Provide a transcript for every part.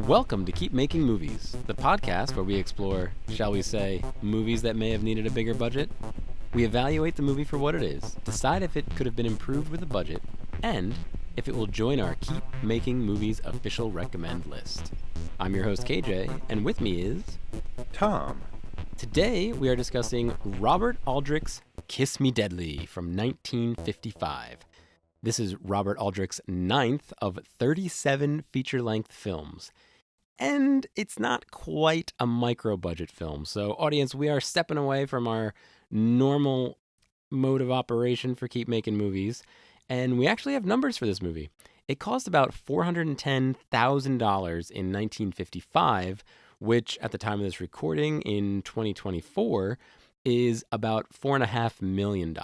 Welcome to Keep Making Movies, the podcast where we explore, shall we say, movies that may have needed a bigger budget. We evaluate the movie for what it is, decide if it could have been improved with a budget, and if it will join our Keep Making Movies official recommend list. I'm your host KJ, and with me is Tom. Today we are discussing Robert Aldrich's Kiss Me Deadly from 1955. This is Robert Aldrich's ninth of 37 feature-length films. And it's not quite a micro-budget film. So, audience, we are stepping away from our normal mode of operation for Keep Making Movies. And we actually have numbers for this movie. It cost about $410,000 in 1955, which at the time of this recording in 2024 is about $4.5 million.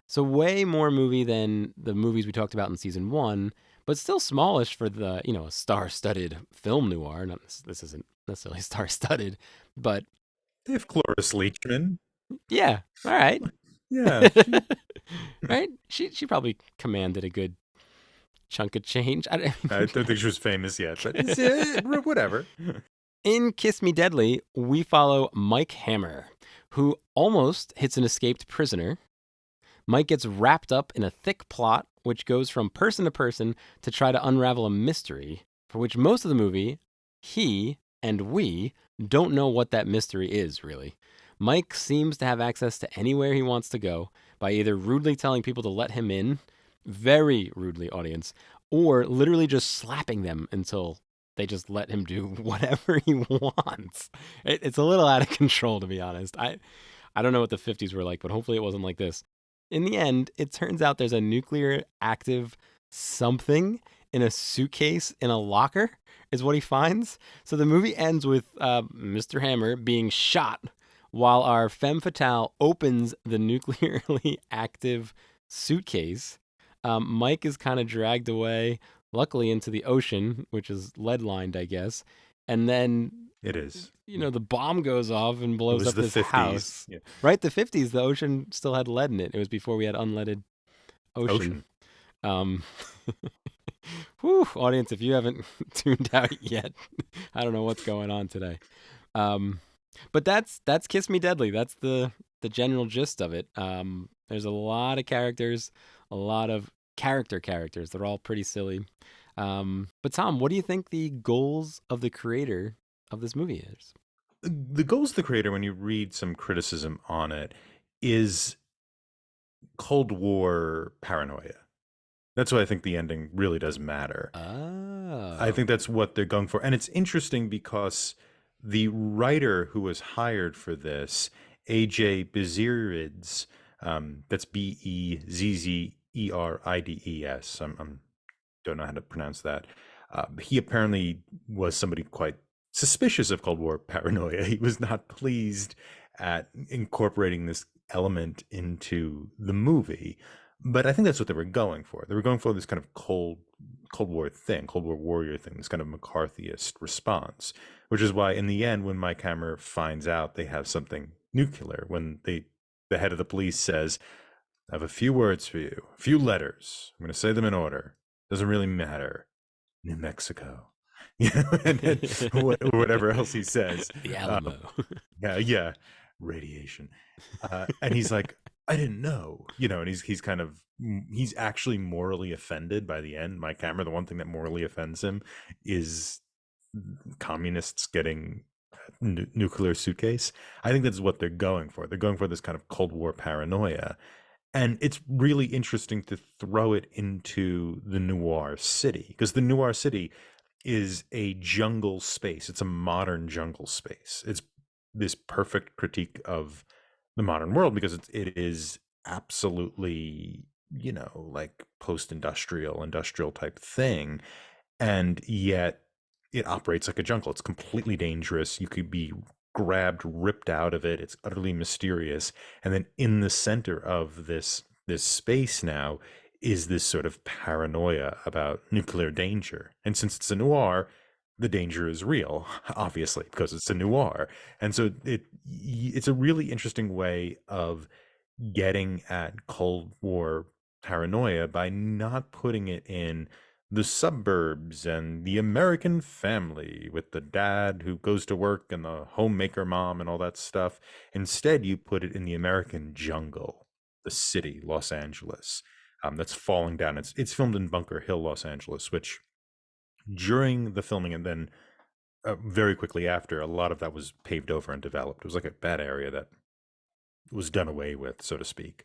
So way more movie than the movies we talked about in season one, but still smallish for the, a star-studded film noir. This isn't necessarily star-studded, but They have Cloris Leachman. yeah, all right. Yeah. Right? She probably commanded a good chunk of change. I don't think she was famous yet, but whatever. In Kiss Me Deadly, we follow Mike Hammer, who almost hits an escaped prisoner. Mike gets wrapped up in a thick plot, which goes from person to person to try to unravel a mystery, for which most of the movie, he and we don't know what that mystery is, really. Mike seems to have access to anywhere he wants to go by either rudely telling people to let him in, very rudely, audience, or literally just slapping them until they just let him do whatever he wants. It's a little out of control, to be honest. I don't know what the 50s were like, but hopefully it wasn't like this. In the end, it turns out there's a nuclear active something in a suitcase in a locker, is what he finds. So the movie ends with Mr. Hammer being shot while our femme fatale opens the nuclearly active suitcase. Mike is kind of dragged away, luckily into the ocean, which is lead-lined, I guess. And then it is. The bomb goes off and blows up this 50s. house. Yeah. Right, the 50s, the ocean still had lead in it. It was before we had unleaded ocean. Whew, audience, if you haven't tuned out yet, I don't know what's going on today. But that's Kiss Me Deadly. That's the general gist of it. There's a lot of characters, a lot of characters. They're all pretty silly. But Tom, what do you think the goals of the creator of this movie is? The goals of the creator, when you read some criticism on it, is Cold War paranoia. That's why I think the ending really does matter. Oh. I think that's what they're going for. And it's interesting because the writer who was hired for this, A.J. Bezzerides, that's Bezzerides. I don't know how to pronounce that. He apparently was somebody quite suspicious of Cold War paranoia. He was not pleased at incorporating this element into the movie. But I think that's what they were going for. They were going for this kind of Cold War thing, Cold War warrior thing, this kind of McCarthyist response, which is why in the end, when Mike Hammer finds out they have something nuclear, when the head of the police says, I have a few words for you, a few letters. I'm going to say them in order. Doesn't really matter. New Mexico. And whatever else he says. The Alamo. Yeah. Radiation. And he's like, I didn't know, and he's actually morally offended by the end. Mike Hammer, the one thing that morally offends him is communists getting nuclear suitcase. I think that's what they're going for. They're going for this kind of Cold War paranoia. And it's really interesting to throw it into the noir city, because the noir city is a jungle space. It's a modern jungle space. It's this perfect critique of the modern world because it is absolutely, like post-industrial, industrial type thing. And yet it operates like a jungle. It's completely dangerous. You could be grabbed, ripped out of it. It's utterly mysterious. And then in the center of this space now is this sort of paranoia about nuclear danger. And since it's a noir, the danger is real, obviously, because it's a noir. And so it's a really interesting way of getting at Cold War paranoia by not putting it in the suburbs and the American family with the dad who goes to work and the homemaker mom and all that stuff. Instead, you put it in the American jungle, the city, Los Angeles, that's falling down. It's filmed in Bunker Hill, Los Angeles, which during the filming and then very quickly after, a lot of that was paved over and developed. It was like a bad area that was done away with, so to speak.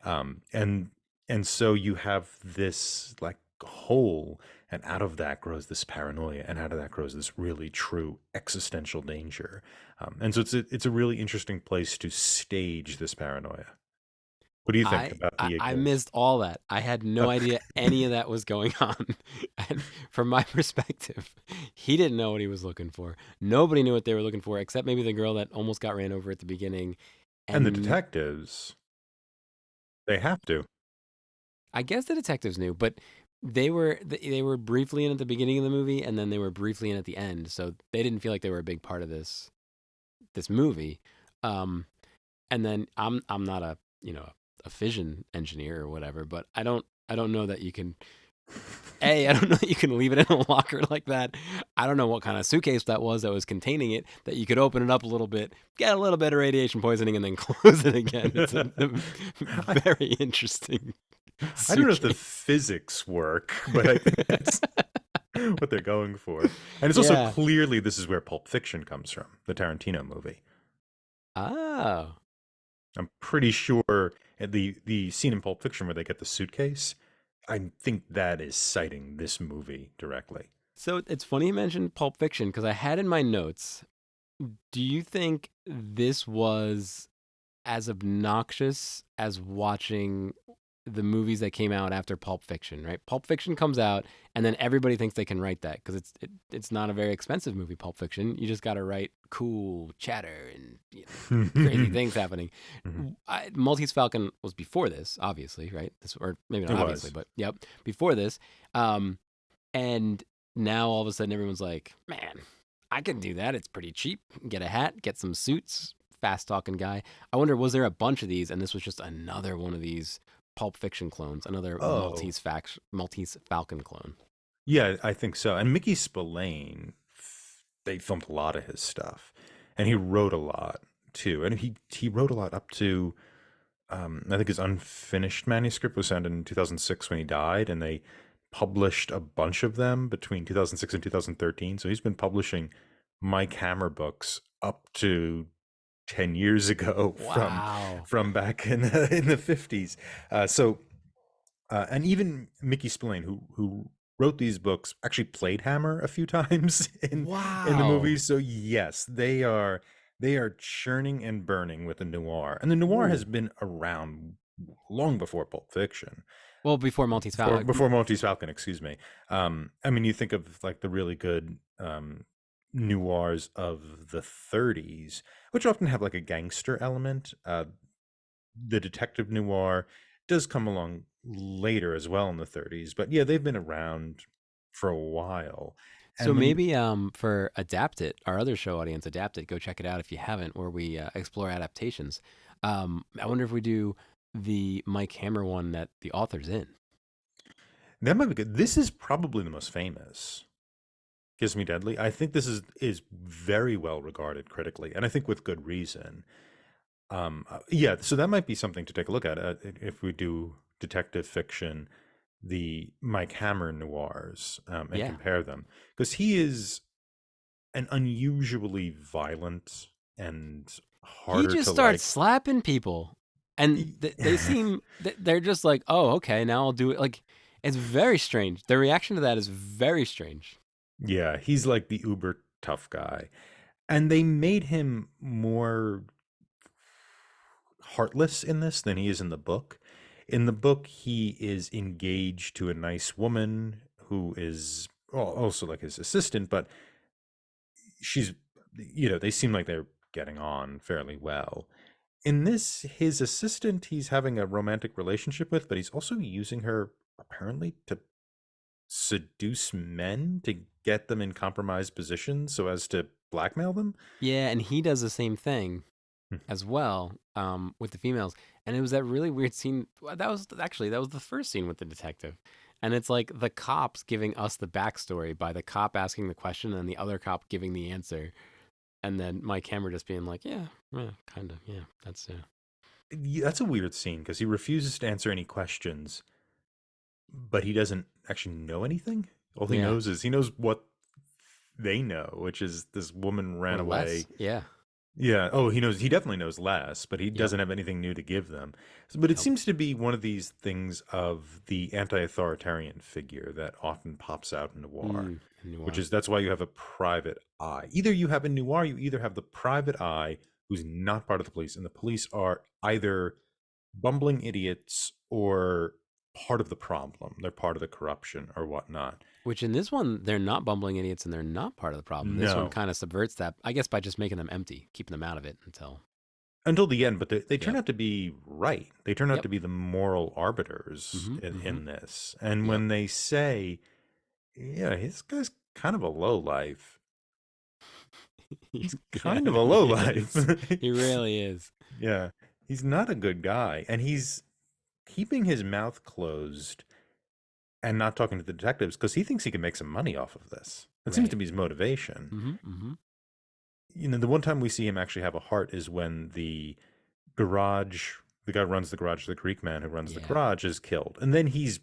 Um, and and so you have this like hole, and out of that grows this paranoia, and out of that grows this really true existential danger. And so it's a really interesting place to stage this paranoia. What do you think I, about I the I Igloo? missed all that. I had no idea any of that was going on. And from my perspective, he didn't know what he was looking for. Nobody knew what they were looking for except maybe the girl that almost got ran over at the beginning. And the And detectives, they have to. I guess the detectives knew, but they were briefly in at the beginning of the movie and then they were briefly in at the end. So they didn't feel like they were a big part of this movie. Um and then I'm not a, a fission engineer or whatever, but I don't know that you can I don't know that you can leave it in a locker like that. I don't know what kind of suitcase that was containing it, that you could open it up a little bit, get a little bit of radiation poisoning, and then close it again. It's a I, very interesting I don't know if the suitcase. physics work, but I think that's what they're going for. And it's also Yeah. clearly this is where Pulp Fiction comes from, the Tarantino movie. Oh. I'm pretty sure the scene in Pulp Fiction where they get the suitcase, I think that is citing this movie directly. So it's funny you mentioned Pulp Fiction because I had in my notes. Do you think this was as obnoxious as watching the movies that came out after Pulp Fiction, right? Pulp Fiction comes out, and then everybody thinks they can write that because it's not a very expensive movie. Pulp Fiction, you just got to write cool chatter and crazy It things happening. Maltese Falcon was before this, obviously, right? This, or maybe not obviously, was. but yep, before this. Um, and now all of a sudden everyone's like, man, I can do that. It's pretty cheap. Get a hat, get some suits, fast talking guy. I wonder, was there a bunch of these, and this was just another one of these Pulp Fiction clones, another Oh, Maltese Falcon clone? yeah, I think so. And Mickey Spillane, they filmed a lot of his stuff, and he wrote a lot too. And he wrote a lot up to I think his unfinished manuscript was found in 2006 when he died, and they published a bunch of them between 2006 and 2013. So he's been publishing Mike Hammer books up to 10 years ago Wow. from back in the 50s. And even Mickey Spillane, who wrote these books, actually played Hammer a few times in the Wow. movies. So yes, they are churning and burning with the noir, and the noir has Ooh. been around long before Pulp Fiction, Well, before Maltese Falcon. before Maltese Falcon, excuse me. I mean, you think of like the really good noirs of the 30s, which often have like a gangster element. The detective noir does come along later as well in the 30s, but yeah, they've been around for a while. So And when you maybe for Adapt It, our other show audience, Adapt It, go check it out if you haven't, where we explore adaptations. I wonder if we do the Mike Hammer one that the author's in. that might be good. This is probably the most famous. Kiss Me Deadly. I think this is very well regarded critically, and I think with good reason. Yeah, so that might be something to take a look at if we do detective fiction, the Mike Hammer noirs, and Yeah. compare them, because he is an unusually violent and He harder just to starts like. slapping people, and they seem they're just like, oh, okay, now I'll do it. Like, it's very strange. Their reaction to that is very strange. Yeah, he's like the uber tough guy, and they made him more heartless in this than he is in the book. In the book, he is engaged to a nice woman who is, well, also like his assistant, but she's, they seem like they're getting on fairly well. In this, his assistant, he's having a romantic relationship with, but he's also using her apparently to seduce men to get them in compromised positions so as to blackmail them. Yeah, and he does the same thing Hmm. as well with the females. And it was that really weird scene. That was the first scene with the detective. And it's like the cops giving us the backstory by the cop asking the question and the other cop giving the answer. And then Mike Hammer just being like, yeah, kind of. Yeah, that's Yeah, that's a weird scene because he refuses to answer any questions, but he doesn't actually know anything. All he yeah, knows is he knows what they know, which is this woman ran or less. away. Yeah. Yeah. Oh, he definitely knows less, but he Yep. doesn't have anything new to give them. But it Nope. seems to be one of these things of the anti-authoritarian figure that often pops out in noir, which Noir. is that's why you have a private eye. Either you have in noir, you either have the private eye who's not part of the police, and the police are either bumbling idiots or part of the problem. They're part of the corruption or whatnot. Which in this one, they're not bumbling idiots and they're not part of the problem. This one No, kind of subverts that, I guess, by just making them empty, keeping them out of it until. until the end, but they turn Yep. out to be right. They turn out Yep. to be the moral arbiters Mm-hmm. Mm-hmm. in this. And Yep. when they say, yeah, this guy's kind of a low life, he's Yeah, kind of a low he life. is. He really is. Yeah, he's not a good guy. And he's keeping his mouth closed and not talking to the detectives because he thinks he can make some money off of this. That seems Right. to be his motivation. Mm-hmm. Mm-hmm. The one time we see him actually have a heart is when garage, the guy who runs the garage, the Greek man who runs the Yeah. garage, is killed, and then he's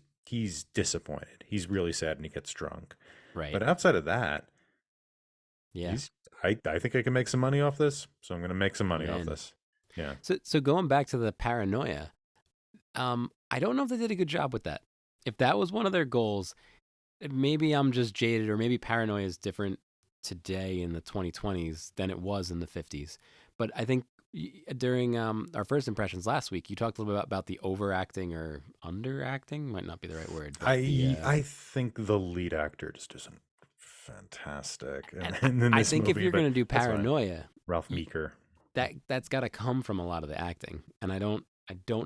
disappointed. He's really sad, and he gets drunk. Right. But outside of that, Yeah. he's I think I can make some money off this, so I'm going to make some money off Amen. this. Yeah. So going back to the paranoia, I don't know if they did a good job with that. If that was one of their goals, maybe I'm just jaded, or maybe paranoia is different today in the 2020s than it was in the 50s. But I think during our first impressions last week, you talked a little bit about the overacting or underacting, might not be the right word, but I think the lead actor just isn't fantastic, and and in I this think if movie, you're but gonna do that's fine. paranoia, Ralph Meeker. that's got to come from a lot of the acting, and I don't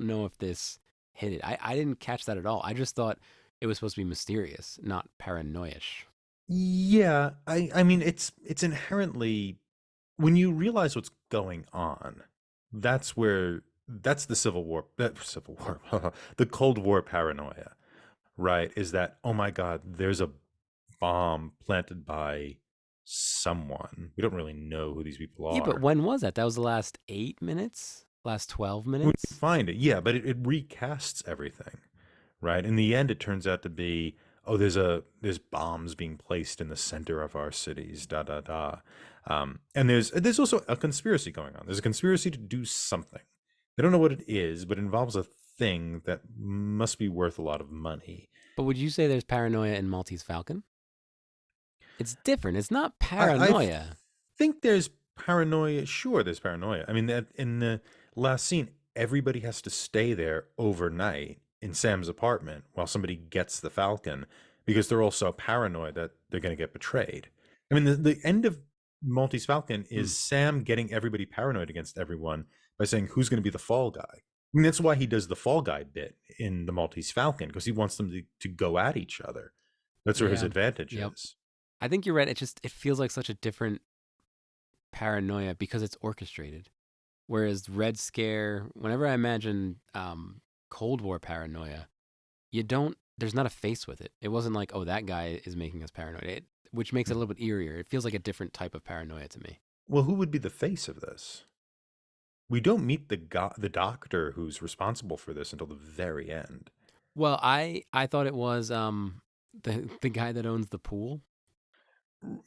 know if this hit it. I didn't catch that at all. I just thought it was supposed to be mysterious, not paranoiash. Yeah, I mean it's inherently when you realize what's going on, that's the Civil War, the Cold War paranoia, right? Is that, oh my God, there's a bomb planted by someone. We don't really know who these people Yeah, but are. when was that? That was the last 8 minutes, last 12 We minutes. find it, yeah, but it recasts everything, right? In the end, it turns out to be, oh, there's bombs being placed in the center of our cities, da da da, and there's also a conspiracy going on. There's a conspiracy to do something. They don't know what it is, but it involves a thing that must be worth a lot of money. But would you say there's paranoia in Maltese Falcon? It's different. It's not I paranoia. think there's paranoia. Sure, there's paranoia. I mean, that in the last scene, everybody has to stay there overnight in Sam's apartment while somebody gets the Falcon because they're all so paranoid that they're going to get betrayed. I mean, the end of Maltese Falcon Hmm. is Sam getting everybody paranoid against everyone by saying who's going to be the fall guy. I mean, that's why he does the fall guy bit in the Maltese Falcon because he wants them to go at each other. That's where his Yeah. advantage Yep. is. I think you're right. It feels like such a different paranoia because it's orchestrated. Whereas Red Scare, whenever I imagine Cold War paranoia, there's not a face with it. It wasn't like, oh, that guy is making us paranoid, which makes it a little bit eerier. It feels like a different type of paranoia to me. Well, who would be the face of this? We don't meet the doctor who's responsible for this until the very end. Well, I thought it was the guy that owns the pool.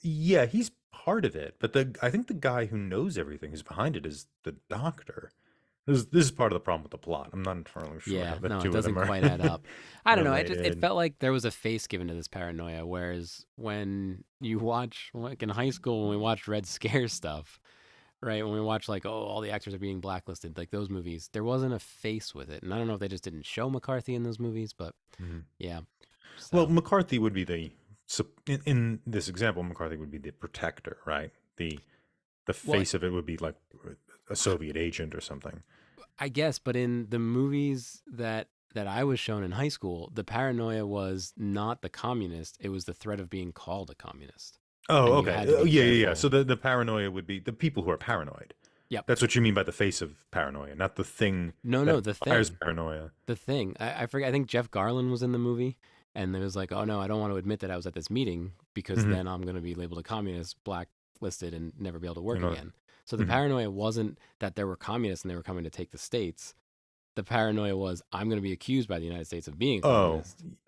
Yeah, he's part of it, but the I think the guy who knows everything who's behind it is the doctor. This is part of the problem with the plot. I'm not entirely sure how Yeah, the no, it two of doesn't them are quite add up. I don't know. It related. felt like there was a face given to this paranoia. Whereas when you watch, like in high school, when we watched Red Scare stuff, right? When we watch like, oh, all the actors are being blacklisted, like those movies, there wasn't a face with it. And I don't know if they just didn't show McCarthy in those movies, but Mhm. yeah. Well, So McCarthy would be in this example, McCarthy would be the protector, right? The well, face of it would be like a Soviet agent or something. I guess, but in the movies that I was shown in high school, the paranoia was not the communist; it was the threat of being called a communist, Oh, and you okay. had to Oh, be yeah, yeah, yeah. So careful. the paranoia would be the people who are paranoid. Yep. That's what you mean by the face of paranoia, not the thing No, that no, the inspires thing. paranoia. The thing. I forget. I think Jeff Garlin was in the movie, And it was like, oh no, I don't want to admit that I was at this meeting because Mhm. then I'm going to be labeled a communist, blacklisted, and never be able to work You know, again. So the mhm. paranoia wasn't that there were communists and they were coming to take the states. The paranoia was, I'm going to be accused by the United States of being a Oh,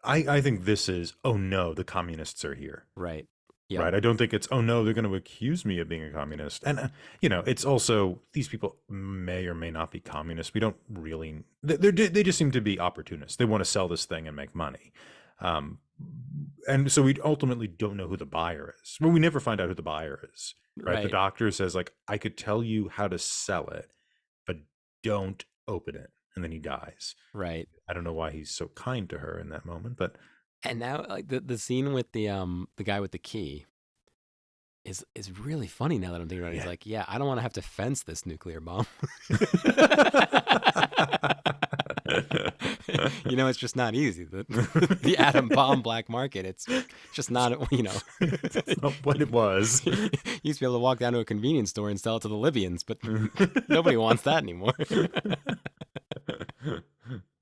communist. I think this is, oh no, the communists are here. Right. Yep. Right. I don't think it's, oh no, they're going to accuse me of being a communist. And, it's also, these people may or may not be communists. We don't really, they just seem to be opportunists. They want to sell this thing and make money. Um, and so we ultimately don't know who the buyer is. Well, we never find out who the buyer is. Right. The Right. doctor says, like, I could tell you how to sell it, but don't open it. And then he dies. Right. I don't know why he's so kind to her in that moment, but And now, like the scene with the guy with the key is really funny now that I'm thinking about it. He's yeah. like, yeah, I don't want to have to fence this nuclear bomb. It's just not easy. The atom bomb black market, it's just not, That's not what it was. You used to be able to walk down to a convenience store and sell it to the Libyans, but nobody wants that anymore.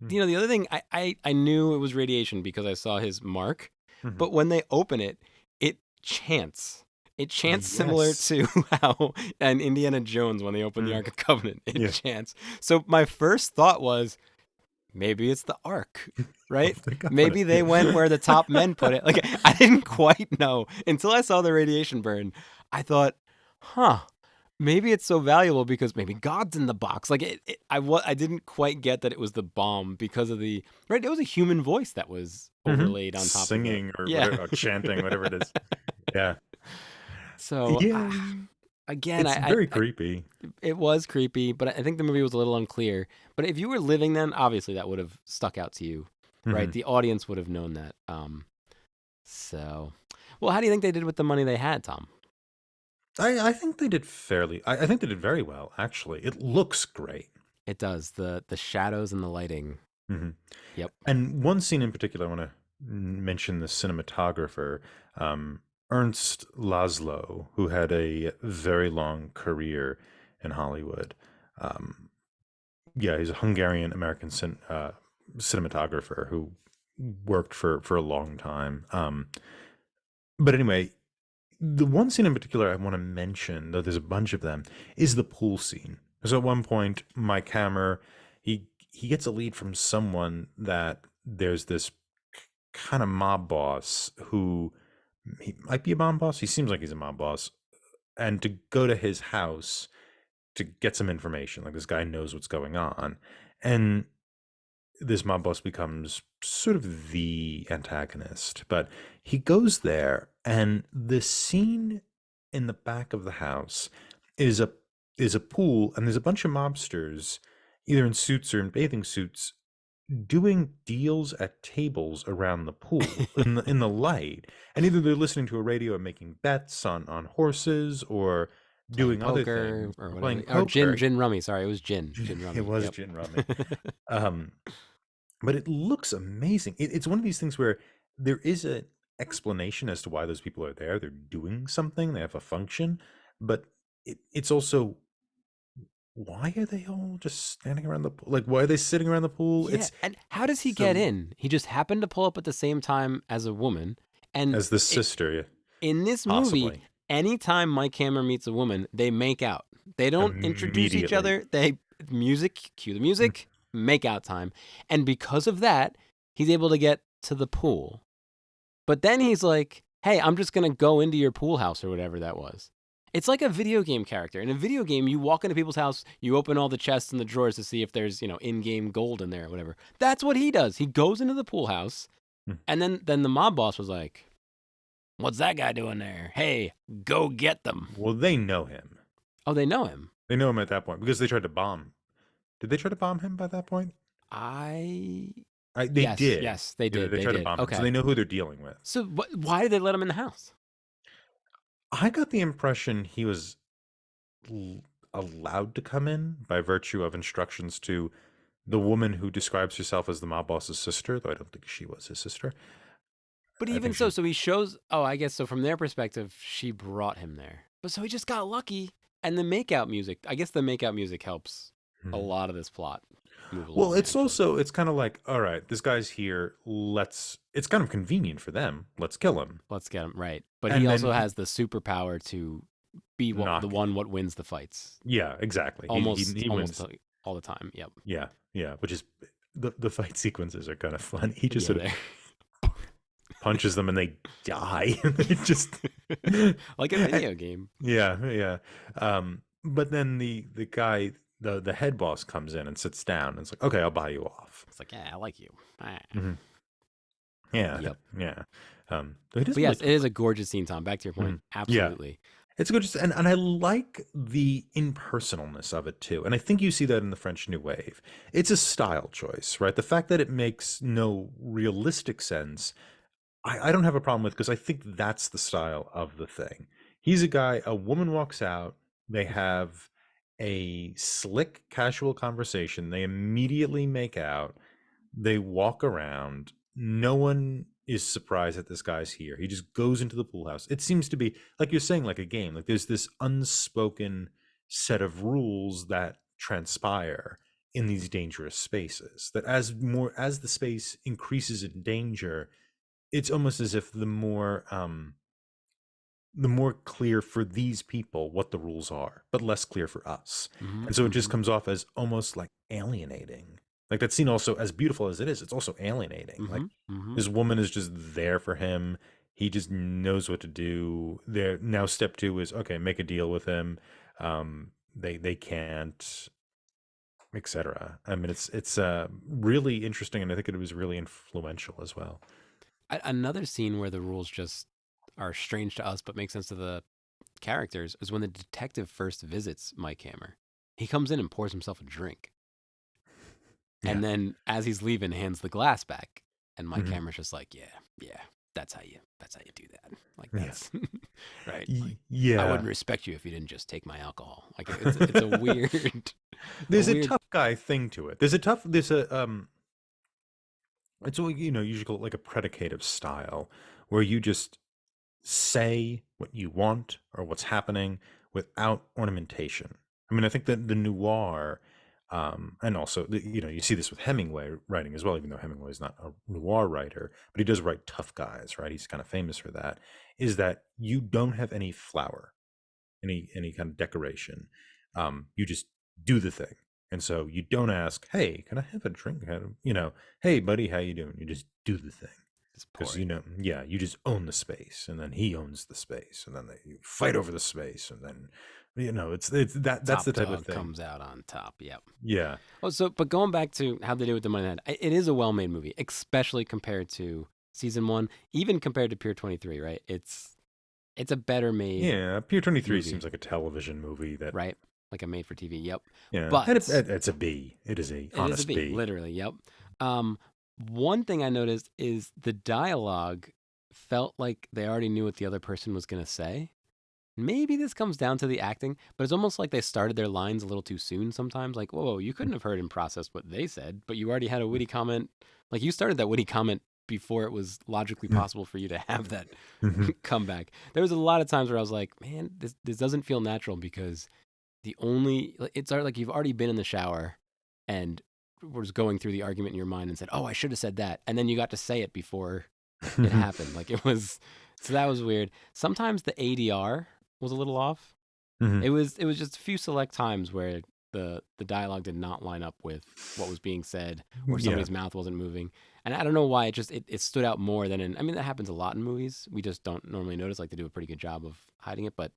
The other thing, I knew it was radiation because I saw his mark, but when they open it, it chants. It chants similar Yes. to how in Indiana Jones when they open the Ark of Covenant, it Yeah. chants. So my first thought was, maybe it's the Ark, right? They got Maybe it. they went where the top men put it. Like, I didn't quite know until I saw the radiation burn. I thought, maybe it's so valuable because maybe God's in the box. Like, I didn't quite get that it was the bomb because of it was a human voice that was overlaid on top singing of it. or whatever, or chanting, whatever it is. Yeah. So, Yeah. again, It's very creepy. it was creepy, but I think the movie was a little unclear. But if you were living then, obviously that would have stuck out to you, right? Mhm. The audience would have known that. Well, how do you think they did with the money they had, Tom? I think they did I think they did very well, actually. It looks great. It does. The shadows and the lighting. Mhm. Yep. And one scene in particular, I want to mention the cinematographer, Ernst Laszlo, who had a very long career in Hollywood. Yeah, he's a Hungarian American cinematographer who worked for a long time. But anyway, the one scene in particular I want to mention, though there's a bunch of them, is the pool scene. So at one point, Mike Hammer, he gets a lead from someone that there's this kind of mob boss who he might be a mob boss. He seems like he's a mob boss, and to go to his house to get some information. Like, this guy knows what's going on, and this mob boss becomes sort of the antagonist. But he goes there, and the scene in the back of the house is a pool, and there's a bunch of mobsters, either in suits or in bathing suits, doing deals at tables around the pool in the light, and either they're listening to a radio and making bets on horses, or Playing doing other poker things, or or whatever. playing Or poker. gin rummy. Sorry, it was gin rummy. It was Yep. gin rummy. But it looks amazing. It's one of these things where there is an explanation as to why those people are there. They're doing something. They have a function, but it's also, why are they all just standing around the pool? Like, why are they sitting around the pool? Yeah, It's and how does he get so, in? He just happened to pull up at the same time as a woman. And as the sister, yeah, in this movie, possibly anytime Mike Hammer meets a woman, they make out. They don't introduce each immediately. other. They cue the music, make out time. And because of that, he's able to get to the pool. But then he's like, hey, I'm just going to go into your pool house or whatever that was. It's like a video game character. In a video game, you walk into people's house, you open all the chests and the drawers to see if there's, in-game gold in there or whatever. That's what he does. He goes into the pool house, and then the mob boss was like, what's that guy doing there? Hey, go get them. Well, they know him. Oh, they know him. They know him at that point because they tried to bomb. Did they try to bomb him by that point? They Did. Yes, they Yeah, did. they tried to did. bomb him, Okay. so they know who they're dealing with. So why did they let him in the house? I got the impression he was allowed to come in by virtue of instructions to the woman who describes herself as the mob boss's sister, though I don't think she was his sister. But even so he shows, I guess so from their perspective, she brought him there. But so he just got lucky. And the makeout music, I guess the makeout music helps a lot of this plot. move Well, along it's naturally. also it's kind of like, all right, this guy's here. It's kind of convenient for them. Let's kill him, Let's get him right. But he and then also has the superpower to be the knock. one what wins the fights Yeah, exactly. He almost wins. all the time. Yep. Yeah, yeah. Which is the fight sequences are kind of fun. He just Yeah, sort of there. punches them and they die. They just Like a video game. yeah, yeah. But then the guy, the head boss comes in and sits down and it's like, okay, I'll buy you off. It's like, yeah, I like you. Ah. Hmm. Yeah, Yep. yeah. It But doesn't really yes, it talk is about. a gorgeous scene, Tom. Back to your point. Mhm. Yeah, Absolutely. it's good, and I like the impersonalness of it too. And I think you see that in the French New Wave. It's a style choice, right? The fact that it makes no realistic sense, I don't have a problem with because I think that's the style of the thing. He's a guy, a woman walks out, they have a slick, casual conversation, they immediately make out, they walk around. No one is surprised that this guy's here. He just goes into the pool house. It seems to be, like you're saying, like a game. Like there's this unspoken set of rules that transpire in these dangerous spaces. That as the space increases in danger, it's almost as if the more clear for these people what the rules are, but less clear for us. Hmm. And so it just Hmm. comes off as almost like alienating. Like that scene also, as beautiful as it is, it's also alienating. Like Hmm. Hmm. this woman is just there for him. He just knows what to do. There now step two is okay, make a deal with him. They can't, etc. I mean it's really interesting and I think it was really influential as well. Another scene where the rules just are strange to us but make sense to the characters is when the detective first visits Mike Hammer. He comes in and pours himself a drink. Yeah. And then as he's leaving, hands the glass back. And Mike Hmm. Hammer's just like, yeah, yeah, that's how you do that. Like Yeah. that's right. Like I Yeah. wouldn't respect you if you didn't just take my alcohol. Like it's a weird, a There's a weird. tough guy thing to it. There's a it's what usually call it like a predicative style where you just say what you want or what's happening without ornamentation. I mean, I think that the noir, and also you see this with Hemingway writing as well, even though Hemingway is not a noir writer, but he does write tough guys, right? He's kind of famous for that. Is that you don't have any flower, any kind of decoration. You just do the thing. And so you don't ask, "Hey, can I have a drink?" "Hey, buddy, how you doing?" You just do the thing Just pour because it. yeah, you just own the space, and then he owns the space, and then you fight over the space, and then it's that's Top the type of dog thing. comes out on top. Yep. Yeah, Oh, so but going back to how they do with the money in the head, it is a well-made movie, especially compared to season one, even compared to Pier 23. Right? It's a better made yeah. Pier 23 movie, seems like a television movie that right? Like a made for TV. Yep. yeah, and But it's a B. It is a it is a honest B, B. literally. Yep. Um, one thing I noticed is the dialogue felt like they already knew what the other person was going to say. Maybe this comes down to the acting, but it's almost like they started their lines a little too soon sometimes. Like, whoa, you couldn't have heard and processed what they said, but you already had a witty comment. Like, you started that witty comment before it was logically possible for you to have that comeback. There was a lot of times where I was like, man, this doesn't feel natural because it's like you've already been in the shower and was going through the argument in your mind and said, "Oh, I should have said that," and then you got to say it before it happened. Like it was, so that was weird. Sometimes the ADR was a little off. It was just a few select times where the dialogue did not line up with what was being said or Yeah. somebody's mouth wasn't moving. And I don't know why it stood out more than in, I mean, that happens a lot in movies. We just don't normally notice. Like they do a pretty good job of hiding it, but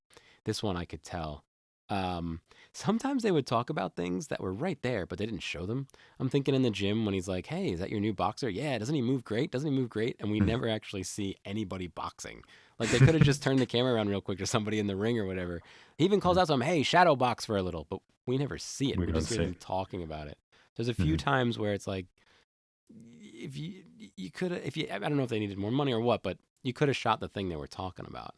this one I could tell. Um, Sometimes they would talk about things that were right there, but they didn't show them. I'm thinking in the gym when he's like, "Hey, is that your new boxer? Yeah, doesn't he move great? Doesn't he move great?" And we never actually see anybody boxing. Like they could have just turned the camera around real quick to somebody in the ring or whatever. He even calls out to him, "Hey, shadow box for a little," but we never see it. We We don't just hear see. them talking about it. There's a few Mhm. times where it's like, if you could have, if you I don't know if they needed more money or what, but you could have shot the thing they were talking about.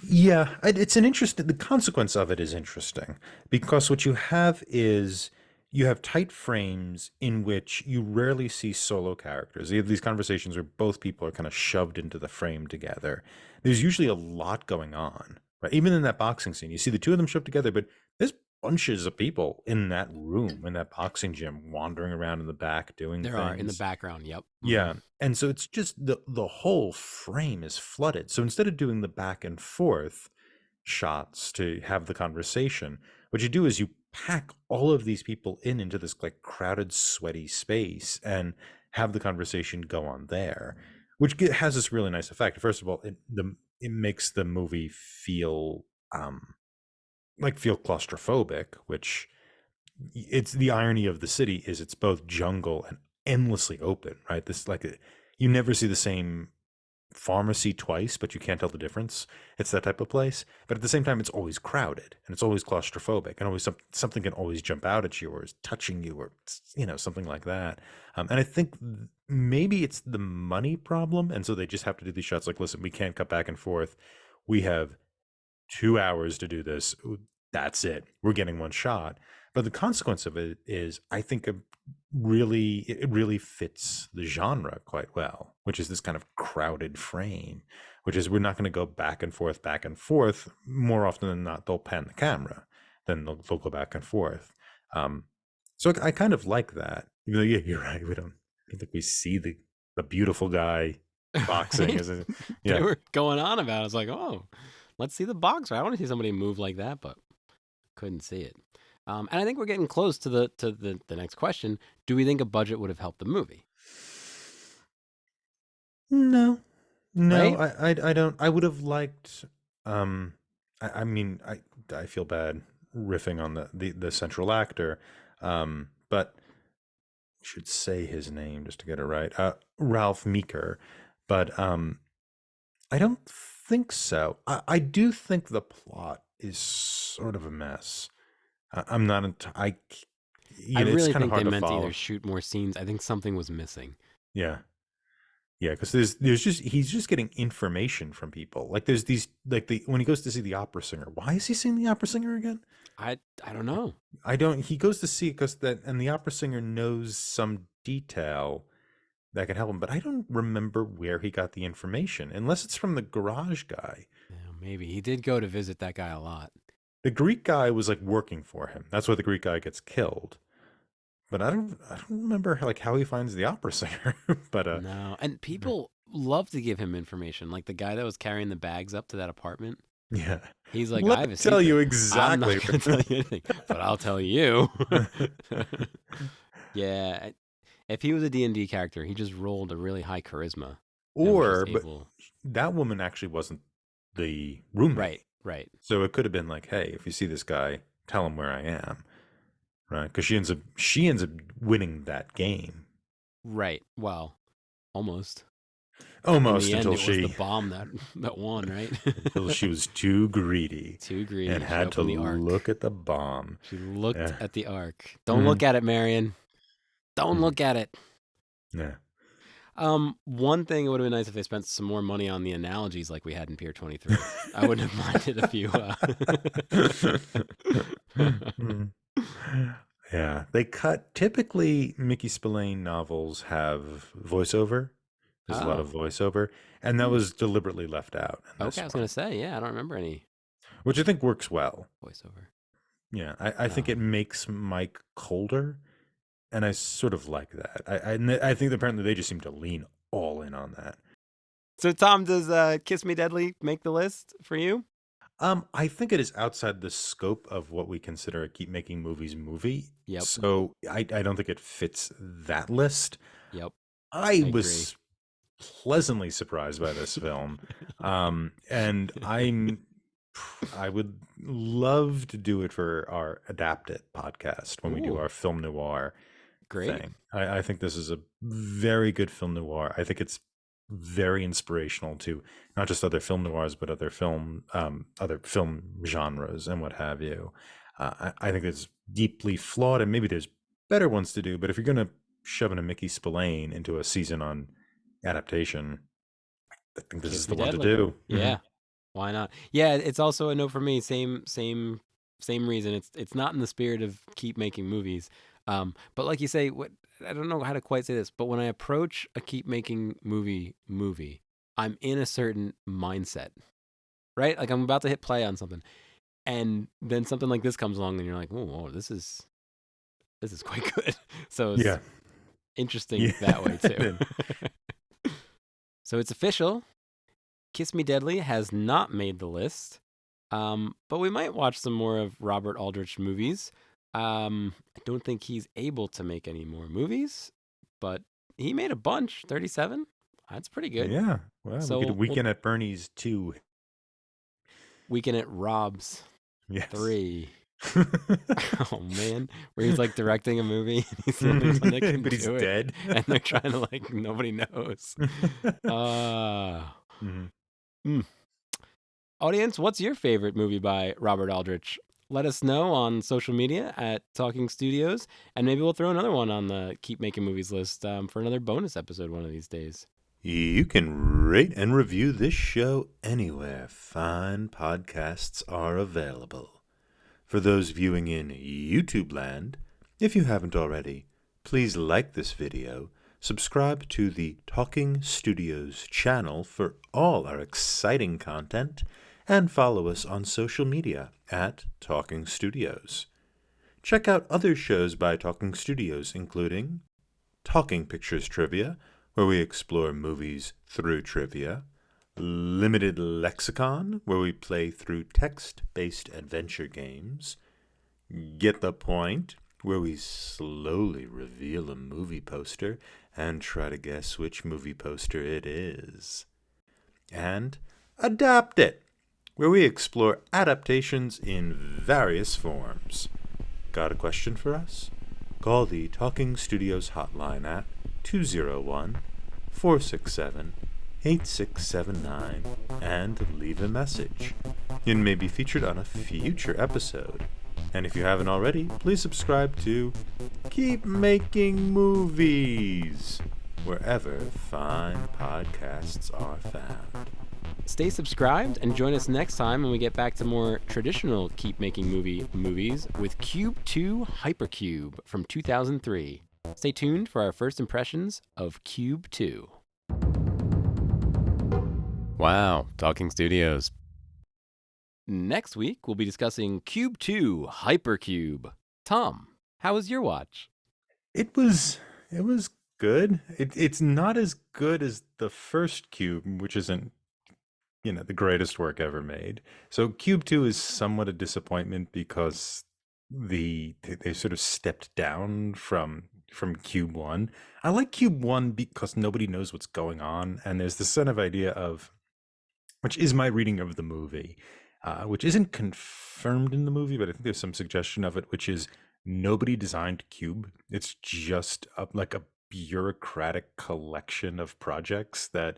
Yeah, it's an interesting. The consequence of it is interesting because what you have is you have tight frames in which you rarely see solo characters. You have these conversations where both people are kind of shoved into the frame together. There's usually a lot going on, right? Even in that boxing scene, you see the two of them shoved together, but there's bunches of people in that room, in that boxing gym, wandering around in the back doing There are in the things. background. Yep. Yeah. And so it's just the whole frame is flooded. So instead of doing the back and forth shots to have the conversation, what you do is you pack all of these people into this like crowded, sweaty space and have the conversation go on there, which has this really nice effect. First of all, it makes the movie feel feel claustrophobic, which it's the irony of the city is it's both jungle and endlessly open, right? This you never see the same pharmacy twice, but you can't tell the difference. It's that type of place. But at the same time, it's always crowded and it's always claustrophobic, and always something can always jump out at you or is touching you or something like that. And I think maybe it's the money problem, and so they just have to do these shots. Like, listen, we can't cut back and forth. We have 2 hours to do this. That's it. We're getting one shot. But the consequence of it is, I think, it really fits the genre quite well, which is this kind of crowded frame, which is we're not going to go back and forth, back and forth. More often than not, they'll pan the camera, then they'll go back and forth. So I kind of like that. Even though, yeah, you're right. I don't think we see the beautiful guy boxing. Right? Yeah. They were going on about it. I was like, oh, let's see the boxer. I want to see somebody move like that, but couldn't see it. And I think we're getting close to the next question. Do we think a budget would have helped the movie? No, Right? I don't. I would have liked. I mean, I feel bad riffing on the central actor, but I should say his name just to get it right. Ralph Meeker, but I don't think so. I do think the plot is sort of a mess. I'm not. I It's really kind of think they hard to meant to follow. either shoot more scenes. I think something was missing. Yeah. Yeah, because there's just he's just getting information from people. Like there's these like the when he goes to see the opera singer. Why is he seeing the opera singer again? I don't know. I don't. He goes to see it because that, and the opera singer knows some detail that can help him. But I don't remember where he got the information, unless it's from the garage guy. Yeah, maybe he did go to visit that guy a lot. The Greek guy was like working for him. That's why the Greek guy gets killed. But I don't remember like how he finds the opera singer. But No, and people love to give him information. Like the guy that was carrying the bags up to that apartment. yeah, He's like, let I me have a tell you secret. I'm not exactly. going to tell you anything, but I'll tell you. Yeah, if he was a D&D character, he just rolled a really high charisma and was just But able. that woman actually wasn't the roommate. Right, right, So it could have been like, hey, if you see this guy, tell him where I am. Right. Because she ends up winning that game. right. Well, almost. In Almost the end, until it was the she bomb that won, right? until she was too greedy Too greedy. and She had to opened the ark. look at the bomb. She looked Yeah. at the ark. Don't Mhm. look at it, Marion. Don't Mhm. look at it. Yeah. One thing, it would have been nice if they spent some more money on the analogies like we had in Pier 23. I wouldn't have minded a few. Mhm. Yeah. They cut typically Mickey Spillane novels have voiceover. There's a lot of Oh, voiceover, and that hmm. was deliberately left out in Okay. this I was gonna one, say, yeah, I don't remember any which I think works well. voiceover. Yeah, I think it Um, makes Mike colder, and I sort of like that. I think apparently they just seem to lean all in on that. so Tom, does "Kiss Me Deadly" make the list for you? I think it is outside the scope of what we consider a keep making movies movie. Yep. So I don't think it fits that list. Yep. I I agree. was pleasantly surprised by this film. And I would love to do it for our Adapt It podcast when we do Ooh, our film noir great. thing. I think this is a very good film noir. I think it's very inspirational to not just other film noirs, but other film genres and what have you. I think it's deeply flawed, and maybe there's better ones to do. But if you're going to shove in a Mickey Spillane into a season on adaptation, I think this is Kiss the Me one to Deadly. do. Yeah. Why not? Yeah, it's also a note for me. Same reason. It's not in the spirit of keep making movies. But like you say, what I don't know how to quite say this, but when I approach a keep making movie, I'm in a certain mindset, right? Like I'm about to hit play on something. And then something like this comes along, and you're like, "Oh, this is quite good." So it's Yeah. interesting Yeah. that way too. Then- So it's official. Kiss Me Deadly has not made the list, but we might watch some more of Robert Aldrich movies. I don't think he's able to make any more movies, but he made a bunch. 37. That's pretty good. yeah. Well, we could So Weekend at Bernie's 2. Weekend at Rob's Yes. 3. Oh man, where he's like directing a movie and he's the only one that can But he's do it, dead. and they're trying to like nobody knows. Mhm. Audience, what's your favorite movie by Robert Aldrich? Let us know on social media at Talking Studios, and maybe we'll throw another one on the Keep Making Movies list for another bonus episode one of these days. You can rate and review this show anywhere fine podcasts are available. For those viewing in YouTube land, if you haven't already, please like this video, subscribe to the Talking Studios channel for all our exciting content, and follow us on social media at Talking Studios. Check out other shows by Talking Studios, including Talking Pictures Trivia, where we explore movies through trivia, Limited Lexicon, where we play through text-based adventure games, Get the Point, where we slowly reveal a movie poster and try to guess which movie poster it is, and Adapt It, where we explore adaptations in various forms. Got a question for us? Call the Talking Studios hotline at 201-467-8679 and leave a message. It may be featured on a future episode. And if you haven't already, please subscribe to Keep Making Movies, wherever fine podcasts are found. Stay subscribed and join us next time when we get back to more traditional Keep Making movies with Cube 2 Hypercube from 2003. Stay tuned for our first impressions of Cube 2. Wow, Talking Studios. Next week, we'll be discussing Cube 2 Hypercube. Tom, how was your watch? It was good. It's not as good as the first Cube, which isn't the greatest work ever made. So Cube 2 is somewhat a disappointment because they sort of stepped down from Cube 1. I like Cube 1 because nobody knows what's going on, and there's this sort of idea of, which is my reading of the movie, which isn't confirmed in the movie, but I think there's some suggestion of it, which is nobody designed Cube. It's just like a bureaucratic collection of projects that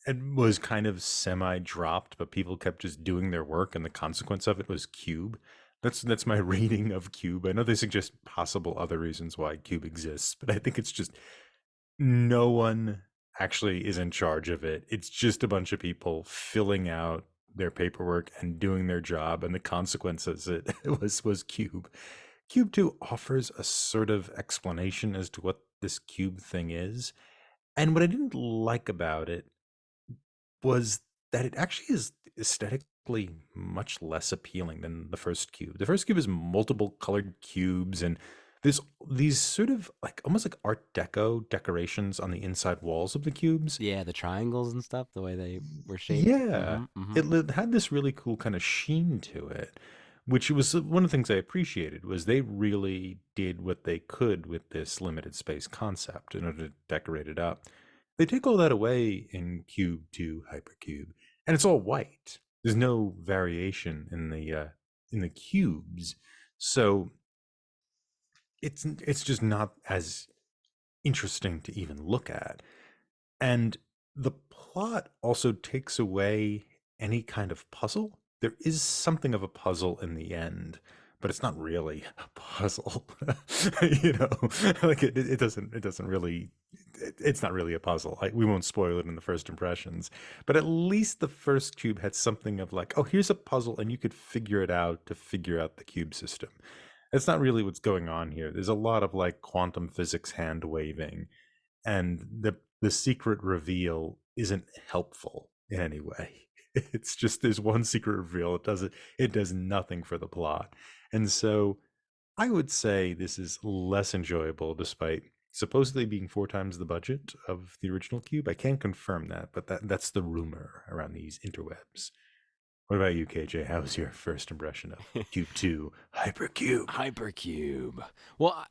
it was kind of semi-dropped, but people kept just doing their work, and the consequence of it was Cube. That's my reading of Cube. I know they suggest possible other reasons why Cube exists, but I think it's just no one actually is in charge of it. It's just a bunch of people filling out their paperwork and doing their job, and the consequences it was Cube. Cube 2 offers a sort of explanation as to what this Cube thing is, and what I didn't like about it was that it actually is aesthetically much less appealing than the first Cube. The first Cube is multiple colored cubes, and there's these sort of like almost like Art Deco decorations on the inside walls of the cubes. Yeah, the triangles and stuff, the way they were shaped. Yeah, it had this really cool kind of sheen to it, which was one of the things I appreciated. Was they really did what they could with this limited space concept in order to decorate it up. They take all that away in Cube 2 Hypercube, and it's all white. There's no variation in the cubes, so it's just not as interesting to even look at. And the plot also takes away any kind of puzzle. There is something of a puzzle in the end, but it's not really a puzzle. Like it doesn't really, it's not really a puzzle. We won't spoil it in the first impressions, but at least the first Cube had something of like, oh, here's a puzzle, and you could figure it out to figure out the cube system. It's not really what's going on here. There's a lot of like quantum physics hand waving, and the secret reveal isn't helpful in any way. It's just there's one secret reveal. It does nothing for the plot. And so I would say this is less enjoyable despite supposedly being 4 times the budget of the original Cube. I can't confirm that, but that's the rumor around these interwebs. What about you, KJ? How was your first impression of Cube 2 Hypercube? Hypercube. Well,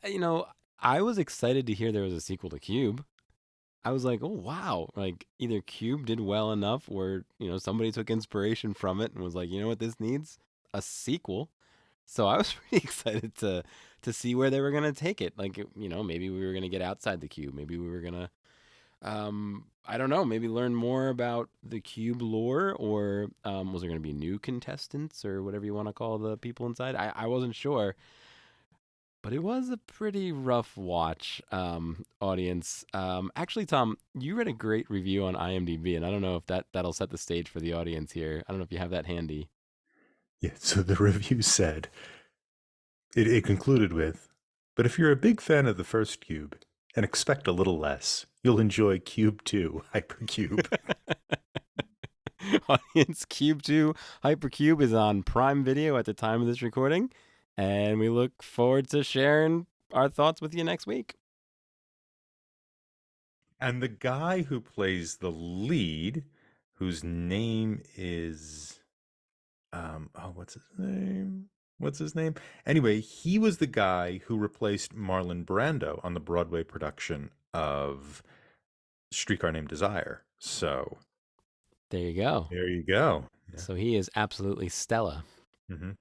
I was excited to hear there was a sequel to Cube. I was like, oh wow, like either Cube did well enough or, somebody took inspiration from it and was like, you know what this needs? A sequel. So I was pretty excited to see where they were going to take it. Like, maybe we were going to get outside the Cube. Maybe we were going to I don't know, maybe learn more about the Cube lore, or was there going to be new contestants or whatever you want to call the people inside? I wasn't sure. But it was a pretty rough watch, audience. Actually, Tom, you read a great review on IMDb, and I don't know if that'll set the stage for the audience here. I don't know if you have that handy. Yeah, so the review said, it concluded with, but if you're a big fan of the first Cube and expect a little less, you'll enjoy Cube 2 Hypercube. Audience, Cube 2 Hypercube is on Prime Video at the time of this recording, and we look forward to sharing our thoughts with you next week. And the guy who plays the lead, whose name is what's his name? What's his name? Anyway, he was the guy who replaced Marlon Brando on the Broadway production of Streetcar Named Desire. So there you go. There you go. Yeah. So he is absolutely Stella. Mm-hmm.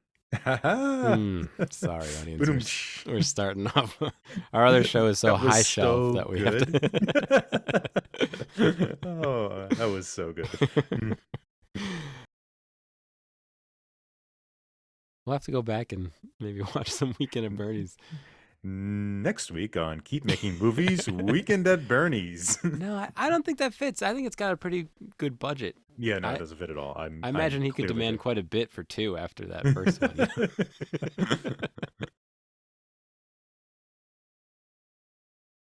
Sorry, audience. We're starting off. Our other show is so high shelf that we have to. Oh, that was so good. We'll have to go back and maybe watch some Weekend at Bernie's. Next week on Keep Making Movies, Weekend at Bernie's. No, I don't think that fits. I think it's got a pretty good budget. Yeah, no, it doesn't fit at all. I imagine he could demand quite a bit for 2 after that first one.